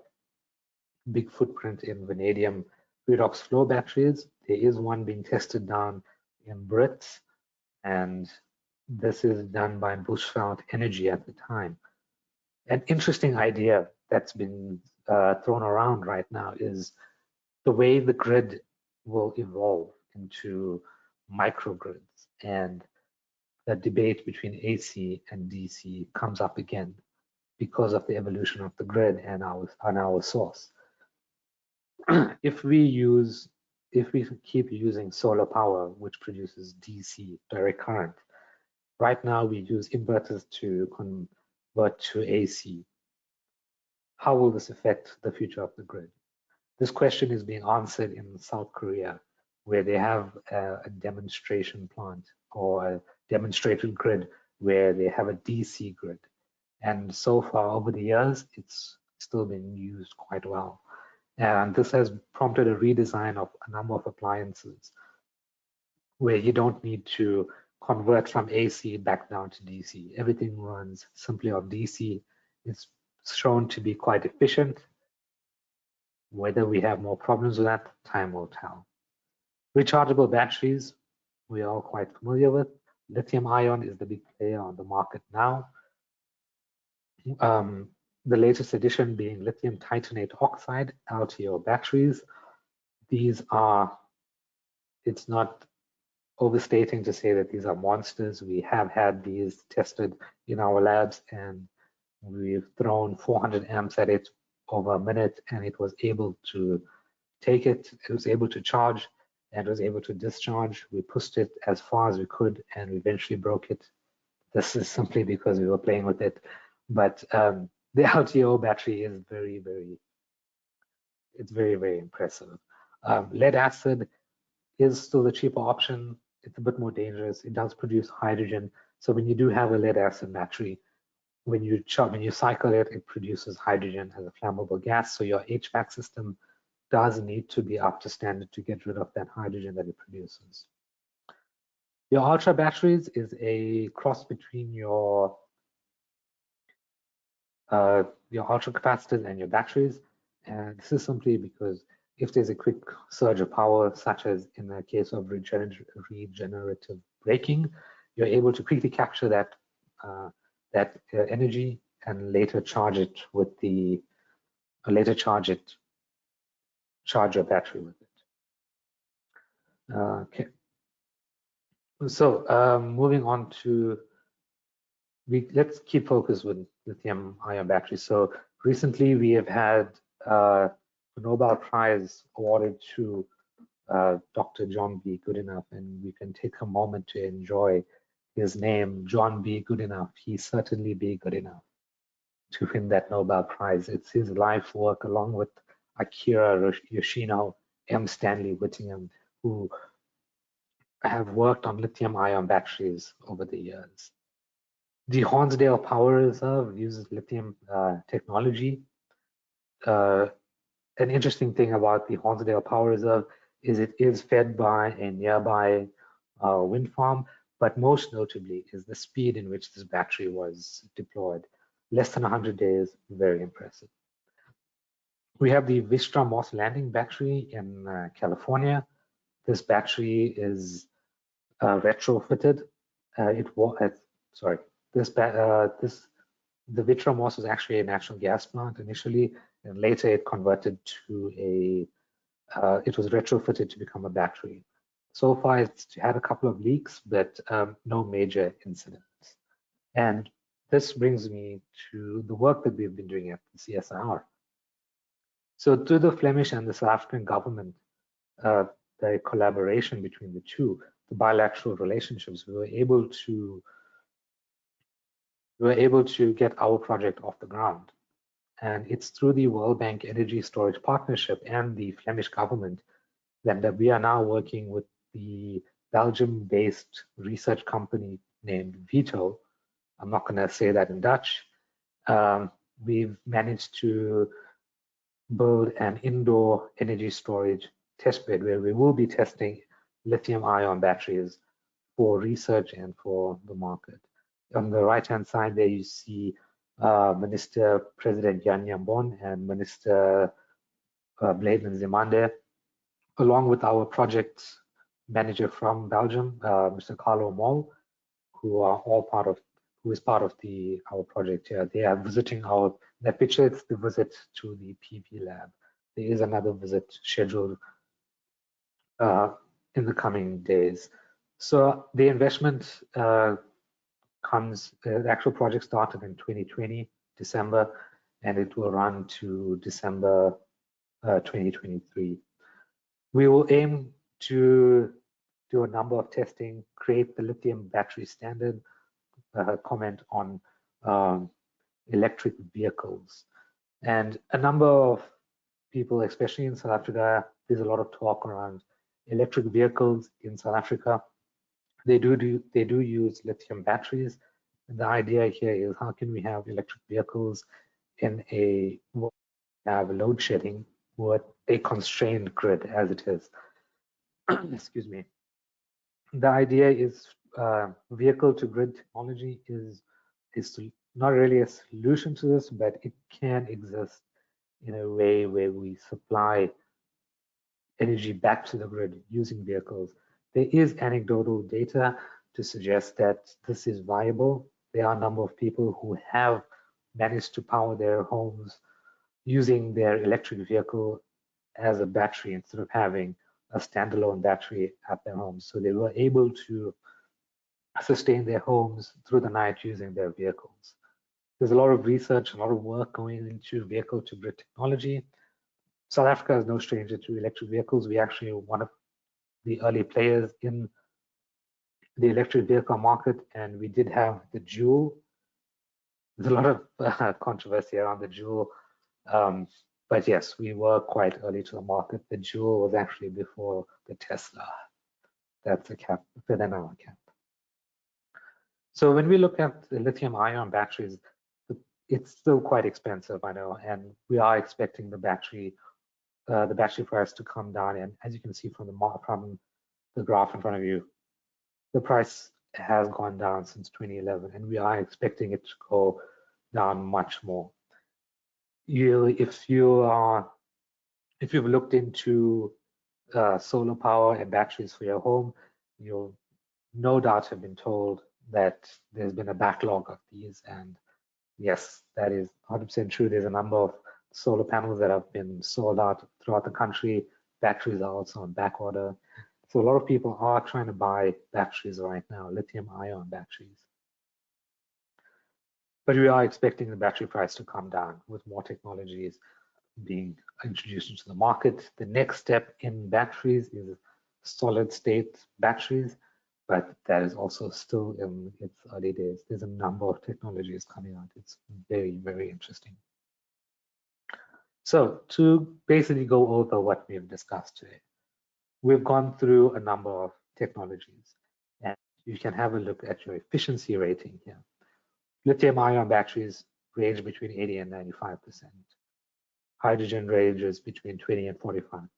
Speaker 3: big footprint in vanadium redox flow batteries. There is one being tested down in Brits, and this is done by Bushveld Energy at the time. An interesting idea that's been thrown around right now is the way the grid will evolve into microgrids, and the debate between AC and DC comes up again because of the evolution of the grid and our source. If if we keep using solar power, which produces DC, direct current, right now we use inverters to convert to AC. How will this affect the future of the grid? This question is being answered in South Korea, where they have a demonstration plant or a demonstrated grid where they have a DC grid. And so far over the years, it's still been used quite well. And this has prompted a redesign of a number of appliances where you don't need to convert from AC back down to DC. Everything runs simply on DC. It's shown to be quite efficient. Whether we have more problems with that, time will tell. Rechargeable batteries, we are all quite familiar with. Lithium ion is the big player on the market now. The latest addition being lithium titanate oxide, LTO batteries. These are, it's not overstating to say that these are monsters. We have had these tested in our labs and we've thrown 400 amps at it over a minute and it was able to take it, it was able to charge and was able to discharge. We pushed it as far as we could and we eventually broke it. This is simply because we were playing with it. But the LTO battery is very, very impressive. Lead acid is still the cheaper option. It's a bit more dangerous. It does produce hydrogen. So when you do have a lead acid battery, when you cycle it, it produces hydrogen as a flammable gas. So your HVAC system does need to be up to standard to get rid of that hydrogen that it produces. Your ultra batteries is a cross between your ultra capacitors and your batteries. And this is simply because if there's a quick surge of power, such as in the case of regenerative braking, you're able to quickly capture that energy and later charge it with charge your battery with it. Okay. So moving on to, let's keep focus with lithium-ion batteries. So recently we have had a Nobel Prize awarded to Dr. John B. Goodenough, and we can take a moment to enjoy his name, John B. Goodenough. He certainly be good enough to win that Nobel Prize. It's his life work along with Akira Yoshino, M. Stanley Whittingham, who have worked on lithium-ion batteries over the years. The Hornsdale Power Reserve uses lithium technology. An interesting thing about the Hornsdale Power Reserve is it is fed by a nearby wind farm, but most notably is the speed in which this battery was deployed. Less than 100 days, very impressive. We have the Vistra Moss Landing battery in California. This battery is retrofitted. The Vistra Moss was actually a natural gas plant initially, and later it converted to it was retrofitted to become a battery. So far, it's had a couple of leaks, but no major incidents. And this brings me to the work that we've been doing at the CSIR. So through the Flemish and the South African government, the collaboration between the two, the bilateral relationships, we were able to get our project off the ground. And it's through the World Bank Energy Storage Partnership and the Flemish government that we are now working with the Belgium-based research company named Vito. I'm not going to say that in Dutch. We've managed to build an indoor energy storage testbed where we will be testing lithium-ion batteries for research and for the market. On the right-hand side there you see Minister President Jan Jambon and Minister Bladen Zemande, along with our project manager from Belgium, Mr. Carlo Mol, who is part of our project here. They are visiting that picture, it's the visit to the PV lab. There is another visit scheduled in the coming days. So the investment the actual project started in 2020, December, and it will run to December 2023. We will aim to do a number of testing, create the lithium battery standard, comment on electric vehicles. And a number of people, especially in South Africa, there's a lot of talk around electric vehicles in South Africa. They do use lithium batteries. And the idea here is, how can we have electric vehicles in a have load shedding with a constrained grid as it is? Excuse me. The idea is vehicle to grid technology is not really a solution to this, but it can exist in a way where we supply energy back to the grid using vehicles. There is anecdotal data to suggest that this is viable. There are a number of people who have managed to power their homes using their electric vehicle as a battery instead of having a standalone battery at their homes. So they were able to sustain their homes through the night using their vehicles. There's a lot of research, a lot of work going into vehicle to grid technology. South Africa is no stranger to electric vehicles. We actually are one of the early players in the electric vehicle market, and we did have the Joule. There's a lot of controversy around the Joule, but yes, we were quite early to the market. The Joule was actually before the Tesla. That's a cap within our cap. So when we look at the lithium-ion batteries, it's still quite expensive, I know, and we are expecting the battery price to come down. And as you can see from the graph in front of you, the price has gone down since 2011, and we are expecting it to go down much more. If you've looked into solar power and batteries for your home, you'll no doubt have been told that there's been a backlog of these, and yes, that is 100% true. There's a number of solar panels that have been sold out throughout the country. Batteries are also on back order. So a lot of people are trying to buy batteries right now, lithium-ion batteries. But we are expecting the battery price to come down with more technologies being introduced into the market. The next step in batteries is solid-state batteries, but that is also still in its early days. There's a number of technologies coming out. It's very, very interesting. So to basically go over what we've discussed today, we've gone through a number of technologies, and you can have a look at your efficiency rating here. Lithium-ion batteries range between 80 and 95%. Hydrogen ranges between 20 and 45%.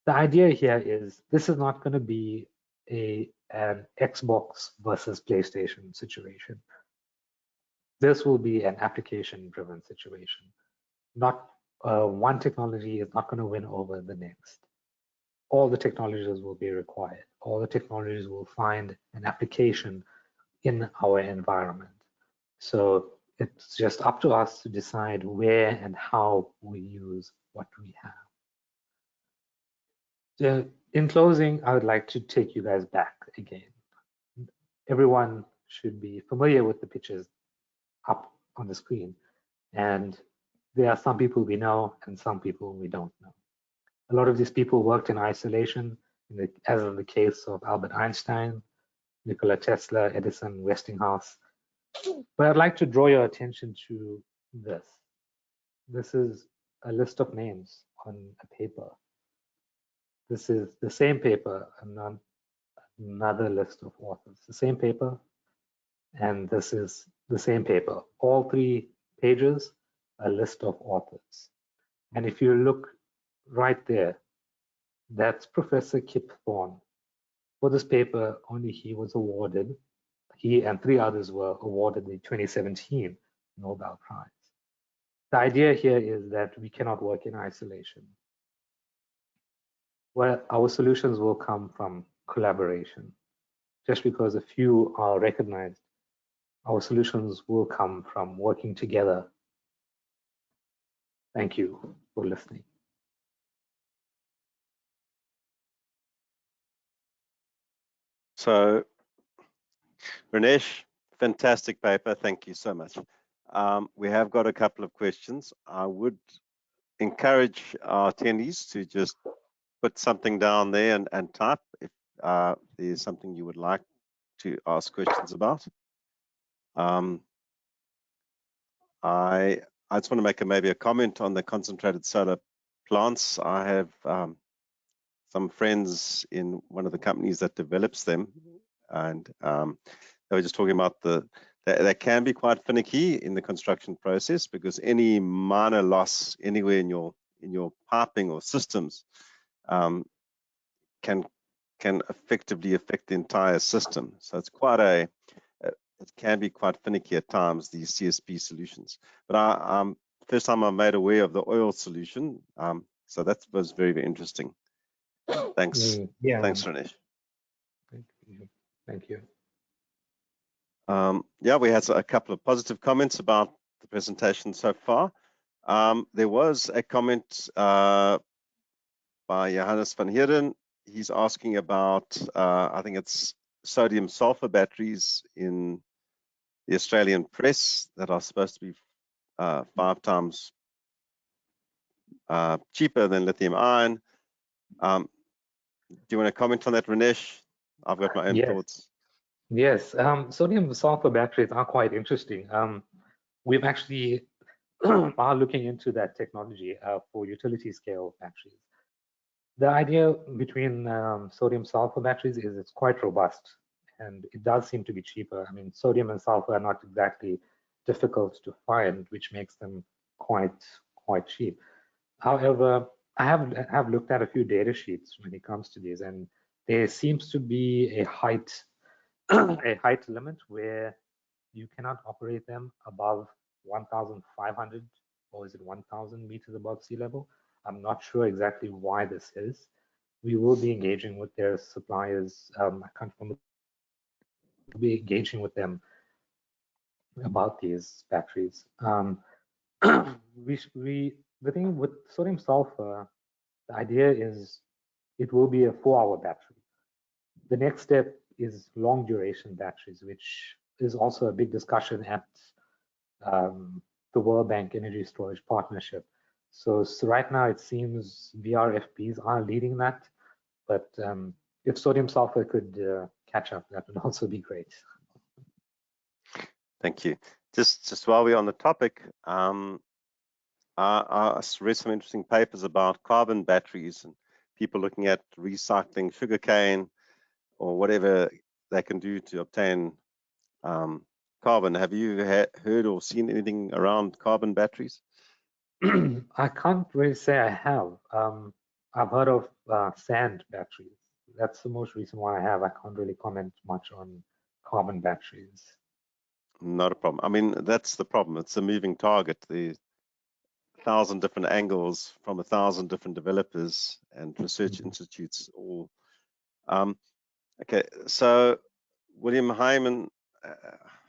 Speaker 3: The idea here is this is not going to be an Xbox versus PlayStation situation. This will be an application-driven situation. Not one technology is not going to win over the next. All the technologies will be required. All the technologies will find an application in our environment. So it's just up to us to decide where and how we use what we have. In closing, I would like to take you guys back again. Everyone should be familiar with the pictures up on the screen. And there are some people we know and some people we don't know. A lot of these people worked in isolation, as in the case of Albert Einstein, Nikola Tesla, Edison, Westinghouse. But I'd like to draw your attention to this. This is a list of names on a paper. This is the same paper and another list of authors. The same paper, and this is the same paper. All 3 pages, a list of authors. And if you look right there, that's Professor Kip Thorne. For this paper, only he was awarded, he and 3 others were awarded the 2017 Nobel Prize. The idea here is that we cannot work in isolation. Well, our solutions will come from collaboration. Just because a few are recognized, our solutions will come from working together. Thank you for listening.
Speaker 2: So, Renesh, fantastic paper. Thank you so much. We have got a couple of questions. I would encourage our attendees to just put something down there and type if there's something you would like to ask questions about. I just want to make maybe a comment on the concentrated solar plants. I have some friends in one of the companies that develops them, and they were just talking about they can be quite finicky in the construction process, because any minor loss anywhere in your piping or systems can effectively affect the entire system. So it's quite it can be quite finicky at times, these CSP solutions. But first time I'm made aware of the oil solution, so that was very, very interesting. Thanks.
Speaker 3: Yeah.
Speaker 2: Thanks, Renesh.
Speaker 3: Thank you.
Speaker 2: Yeah, we had a couple of positive comments about the presentation so far. There was a comment by Johannes van Heerden. He's asking about, I think it's sodium sulfur batteries in the Australian press that are supposed to be 5 times cheaper than lithium ion. Do you want to comment on that, Renesh? I've got my own thoughts.
Speaker 3: Yes, sodium sulfur batteries are quite interesting. We've actually are looking into that technology for utility scale batteries. The idea between sodium sulfur batteries is it's quite robust, and it does seem to be cheaper. I mean, sodium and sulfur are not exactly difficult to find, which makes them quite cheap. However, I have looked at a few data sheets when it comes to these, and there seems to be a height limit where you cannot operate them above 1,500, or is it 1,000 meters above sea level? I'm not sure exactly why this is. We will be engaging with their suppliers. I can't remember. We'll be engaging with them about these batteries. The thing with sodium sulfur, the idea is it will be a 4-hour battery. The next step is long duration batteries, which is also a big discussion at the World Bank Energy Storage Partnership. So right now it seems VRFBs are leading that, but if sodium sulfur could catch up, that would also be great.
Speaker 2: Thank you. Just while we're on the topic, I read some interesting papers about carbon batteries and people looking at recycling sugarcane or whatever they can do to obtain carbon. Have you heard or seen anything around carbon batteries?
Speaker 3: I can't really say I have. I've heard of sand batteries. That's the most recent one I have. I can't really comment much on carbon batteries.
Speaker 2: Not a problem. I mean, that's the problem. It's a moving target. The 1,000 different angles from 1,000 different developers and research institutes all. Okay, so William Hyman,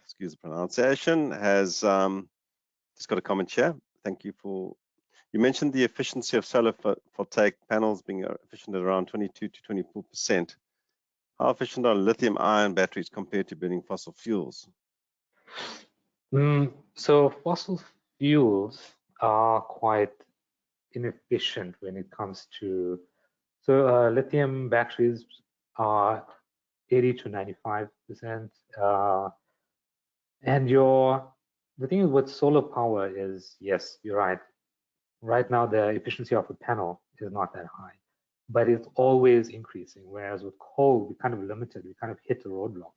Speaker 2: excuse the pronunciation, has just got a comment here. Thank you for, you mentioned the efficiency of solar photovoltaic panels being efficient at around 22 to 24%. How efficient are lithium-ion batteries compared to burning fossil fuels?
Speaker 3: So fossil fuels are quite inefficient when it comes to, so lithium batteries are 80 to 95%. And the thing with solar power is, yes, you're right. Right now, the efficiency of a panel is not that high, but it's always increasing. Whereas with coal, we're kind of limited. We kind of hit a roadblock.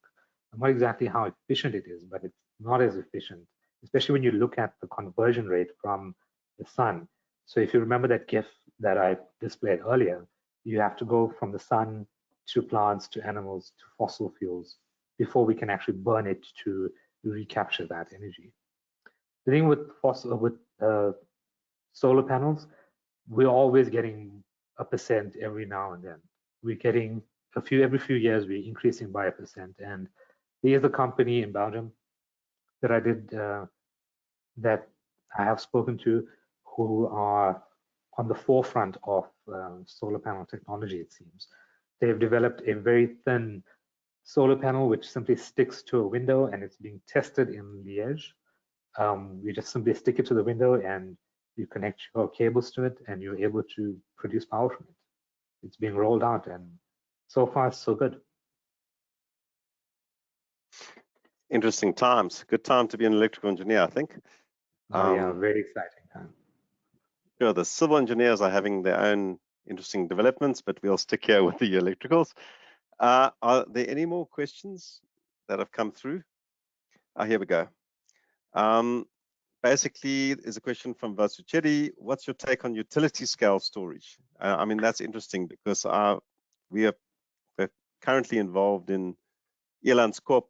Speaker 3: I'm not exactly how efficient it is, but it's not as efficient, especially when you look at the conversion rate from the sun. So if you remember that GIF that I displayed earlier, you have to go from the sun to plants to animals to fossil fuels before we can actually burn it to recapture that energy. The thing with solar panels, we're always getting 1% every now and then. We're getting every few years, we're increasing by 1%. And there's a company in Belgium that that I have spoken to, who are on the forefront of solar panel technology, it seems. They've developed a very thin solar panel which simply sticks to a window, and it's being tested in Liège. You just simply stick it to the window and you connect your cables to it, and you're able to produce power from it. it's being rolled out, and so far so good.
Speaker 2: Interesting times. Good time to be an electrical engineer, I think.
Speaker 3: Yeah, very exciting time.
Speaker 2: Sure, the civil engineers are having their own interesting developments, but we'll stick here with the electricals. Are there any more questions that have come through? Here we go. Basically, there's a question from Vasuchedi. What's your take on utility scale storage? I mean, that's interesting because we're currently involved in Elandskorp,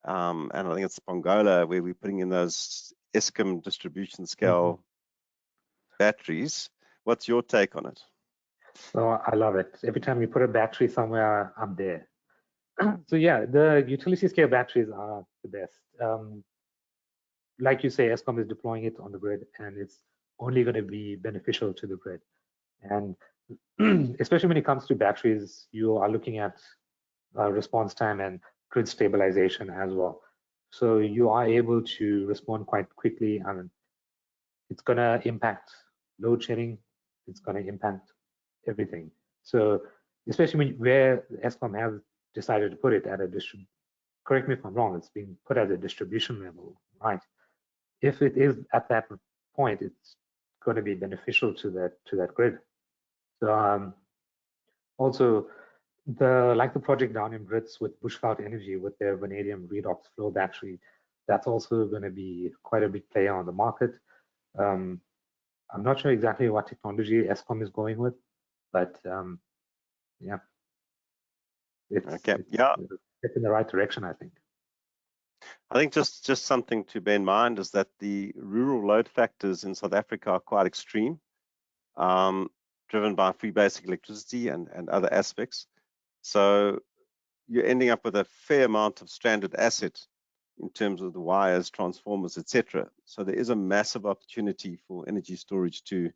Speaker 2: and I think it's Pongola, where we're putting in those Eskom distribution scale batteries. What's your take on it?
Speaker 3: Oh, I love it. Every time you put a battery somewhere, I'm there. So yeah, the utility scale batteries are the best. Like you say, Eskom is deploying it on the grid, and it's only going to be beneficial to the grid. And especially when it comes to batteries, you are looking at response time and grid stabilization as well. So you are able to respond quite quickly, and it's going to impact load shedding. It's going to impact everything. So especially where Eskom has decided to put it at a correct me if I'm wrong, it's being put at a distribution level, right? If it is at that point, it's going to be beneficial to that grid. So also the project down in Brits with Bushveld Energy with their vanadium redox flow battery, that's also going to be quite a big player on the market. I'm not sure exactly what technology Eskom is going with, but yeah, it's in the right direction, I think.
Speaker 2: I think just something to bear in mind is that the rural load factors in South Africa are quite extreme, driven by free basic electricity and other aspects. So you're ending up with a fair amount of stranded asset in terms of the wires, transformers, etc. So there is a massive opportunity for energy storage to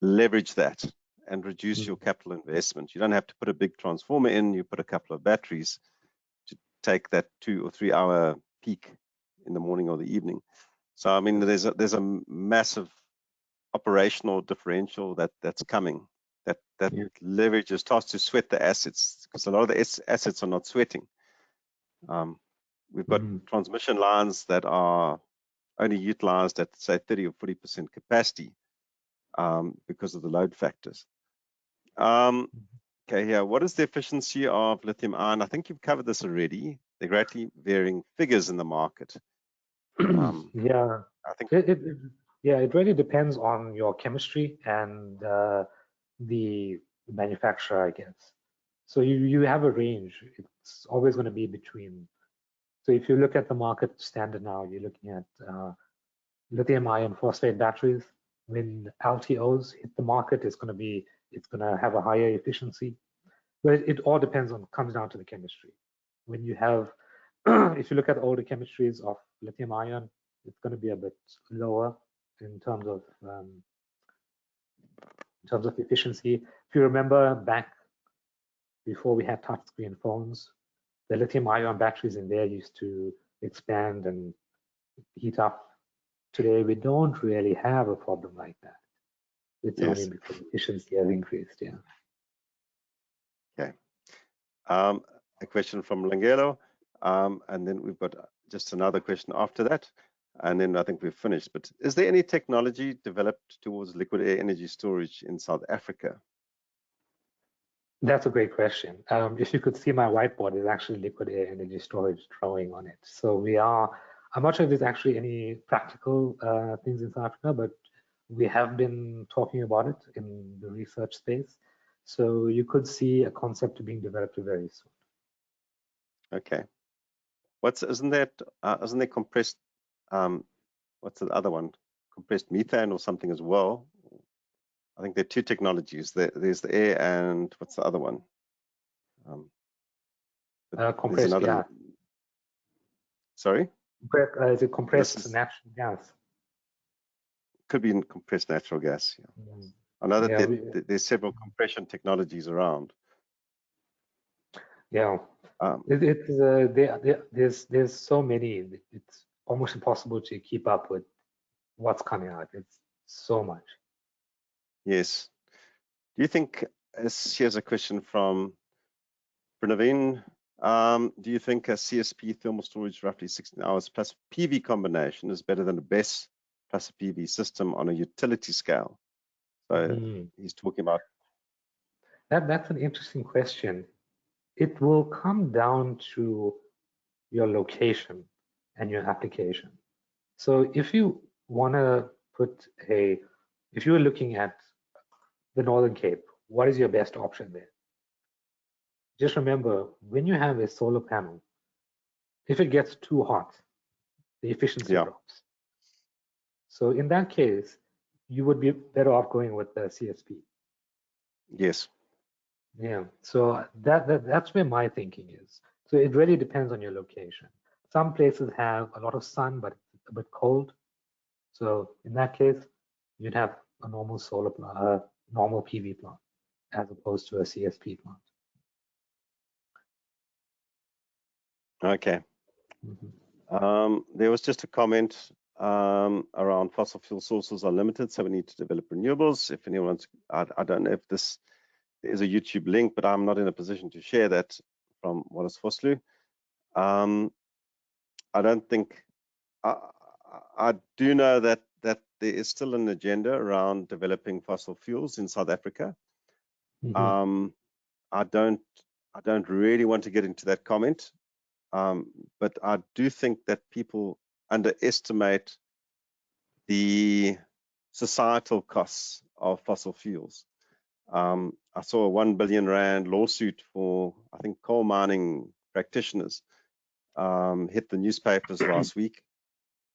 Speaker 2: leverage that and reduce your capital investment. You don't have to put a big transformer in, you put a couple of batteries to take that 2 or 3 hour peak in the morning or the evening. So I mean, there's a massive operational differential that's coming, that leverages, starts to sweat the assets, because a lot of the assets are not sweating. We've got transmission lines that are only utilized at, say, 30 or 40% capacity because of the load factors. Okay, here, what is the efficiency of lithium ion? I think you've covered this already. They're greatly varying figures in the market.
Speaker 3: Yeah,
Speaker 2: I think
Speaker 3: it really depends on your chemistry and the manufacturer, I guess. So you have a range. It's always going to be between. So if you look at the market standard now, you're looking at lithium iron phosphate batteries. When LTOs hit the market, it's going to have a higher efficiency. But it all comes down to the chemistry. When you have, if you look at older chemistries of lithium ion, it's going to be a bit lower in terms of efficiency. If you remember back before we had touchscreen phones, the lithium ion batteries in there used to expand and heat up. Today, we don't really have a problem like that. It's only because efficiency has increased, yeah.
Speaker 2: Okay. A question from Langelo, and then we've got just another question after that, and then I think we've finished. But is there any technology developed towards liquid air energy storage in South Africa?
Speaker 3: That's a great question. If you could see my whiteboard, there's actually liquid air energy storage drawing on it. So I'm not sure if there's actually any practical things in South Africa, but we have been talking about it in the research space. So you could see a concept being developed very soon.
Speaker 2: Okay. Isn't there compressed, what's the other one? Compressed methane or something as well? I think there are two technologies. There's the air and what's the other one?
Speaker 3: Compressed gas.
Speaker 2: Sorry?
Speaker 3: Is it compressed natural gas?
Speaker 2: Could be in compressed natural gas. Yeah. I know that there's several compression technologies around.
Speaker 3: Yeah, there's so many. It's almost impossible to keep up with what's coming out. It's so much.
Speaker 2: Yes. Do you think, here's a question from Pranaveen, do you think a CSP thermal storage roughly 16 hours plus PV combination is better than a BESS plus a PV system on a utility scale? So he's talking about
Speaker 3: that's an interesting question. It will come down to your location and your application. So if you want to if you're looking at the Northern Cape, what is your best option there? Just remember, when you have a solar panel, if it gets too hot, the efficiency drops. So in that case, you would be better off going with the CSP.
Speaker 2: Yes.
Speaker 3: Yeah, so that's where my thinking is. So it really depends on your location. Some places have a lot of sun, but it's a bit cold. So in that case, you'd have a normal normal PV plant as opposed to a CSP plant.
Speaker 2: Okay. There was just a comment around fossil fuel sources are limited, so we need to develop renewables. If anyone's, I don't know if this is a YouTube link, but I'm not in a position to share that from Wallace Vosloo. I don't think, I do know that there is still an agenda around developing fossil fuels in South Africa. I don't really want to get into that comment, but I do think that people underestimate the societal costs of fossil fuels. I saw a 1 billion rand lawsuit for, I think, coal mining practitioners hit the newspapers last week,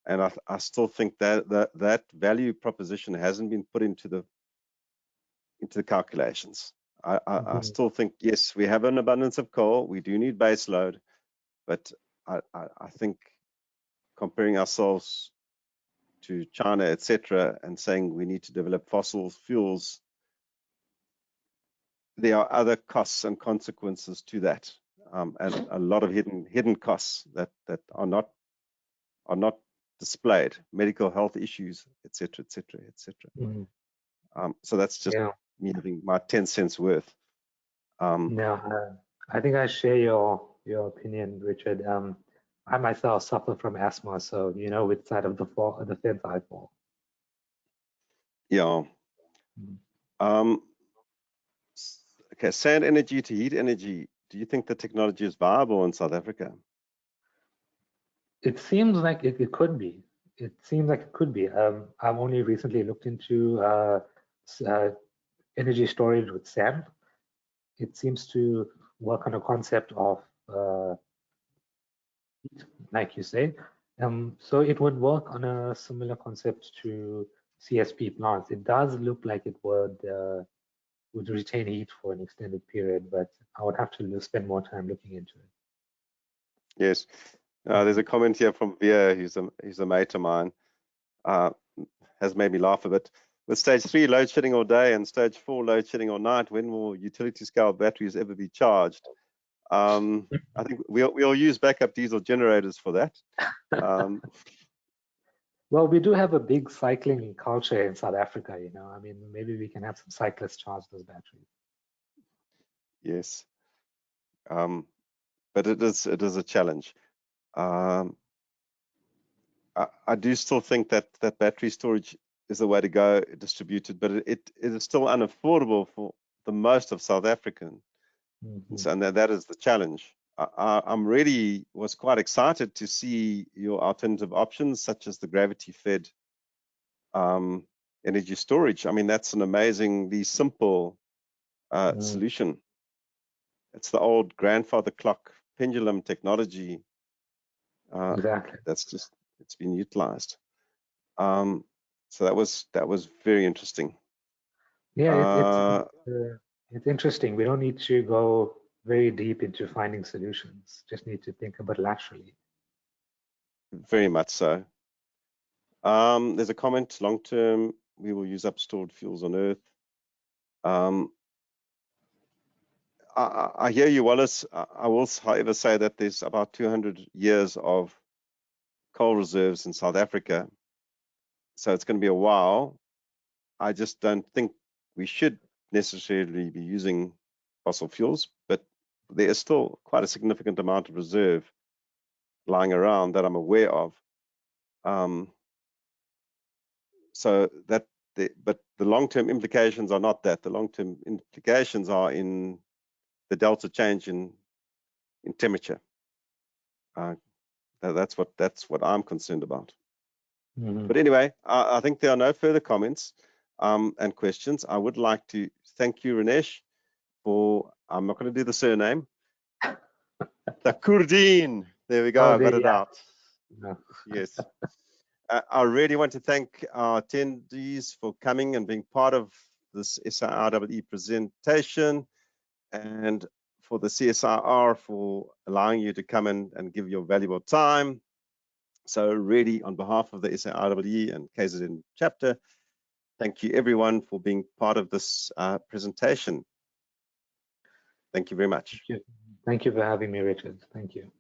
Speaker 2: and I still think that value proposition hasn't been put into the calculations. I still think, yes, we have an abundance of coal, we do need base load, but I think comparing ourselves to China, etc., and saying we need to develop fossil fuels, there are other costs and consequences to that, and a lot of hidden costs that are not displayed, medical health issues, etc., etc., etc. So that's just me having my 10 cents worth.
Speaker 3: I think I share your opinion, Richard. I myself suffer from asthma, so you know which side of the fence I fall.
Speaker 2: Yeah. Okay, sand energy to heat energy. Do you think the technology is viable in South Africa?
Speaker 3: It seems like it could be. It seems like it could be. I've only recently looked into energy storage with sand. It seems to work on a concept of heat, like you say. So it would work on a similar concept to CSP plants. It does look like it would retain heat for an extended period, but I would have to spend more time looking into it.
Speaker 2: Yes. There's a comment here from Via, he's a mate of mine, has made me laugh a bit. With stage 3 load shedding all day and stage 4 load shedding all night, when will utility scale batteries ever be charged? I think we'll use backup diesel generators for that.
Speaker 3: Well, we do have a big cycling culture in South Africa, you know. I mean, maybe we can have some cyclists charge those batteries.
Speaker 2: Yes. But it is a challenge. I do still think that battery storage is the way to go, distributed, but it is still unaffordable for the most of South Africans. So, and that is the challenge. I'm really was quite excited to see your alternative options, such as the gravity-fed energy storage. I mean, that's an amazingly simple solution. It's the old grandfather clock pendulum technology.
Speaker 3: Exactly.
Speaker 2: That's just, it's been utilized. So that was very interesting.
Speaker 3: Yeah, it's interesting. We don't need to go very deep into finding solutions. Just need to think about laterally.
Speaker 2: Very much so. There's a comment, long term, we will use up stored fuels on Earth. I hear you, Wallace. I will, however, say that there's about 200 years of coal reserves in South Africa. So it's going to be a while. I just don't think we should necessarily be using fossil fuels, but there is still quite a significant amount of reserve lying around that I'm aware of. But the long-term implications are not that. The long-term implications are in the delta change in temperature. That's what I'm concerned about.
Speaker 3: Mm-hmm.
Speaker 2: But anyway, I think there are no further comments and questions. I would like to thank you, Renesh, for, I'm not going to do the surname, Takurdin. There we go, I got it out.
Speaker 3: No.
Speaker 2: Yes. I really want to thank our attendees for coming and being part of this SAIEE presentation, and for the CSIR for allowing you to come in and give your valuable time. So really, on behalf of the SAIEE and KZN chapter, thank you everyone for being part of this presentation. Thank you very much.
Speaker 3: Thank you for having me, Richard. Thank you.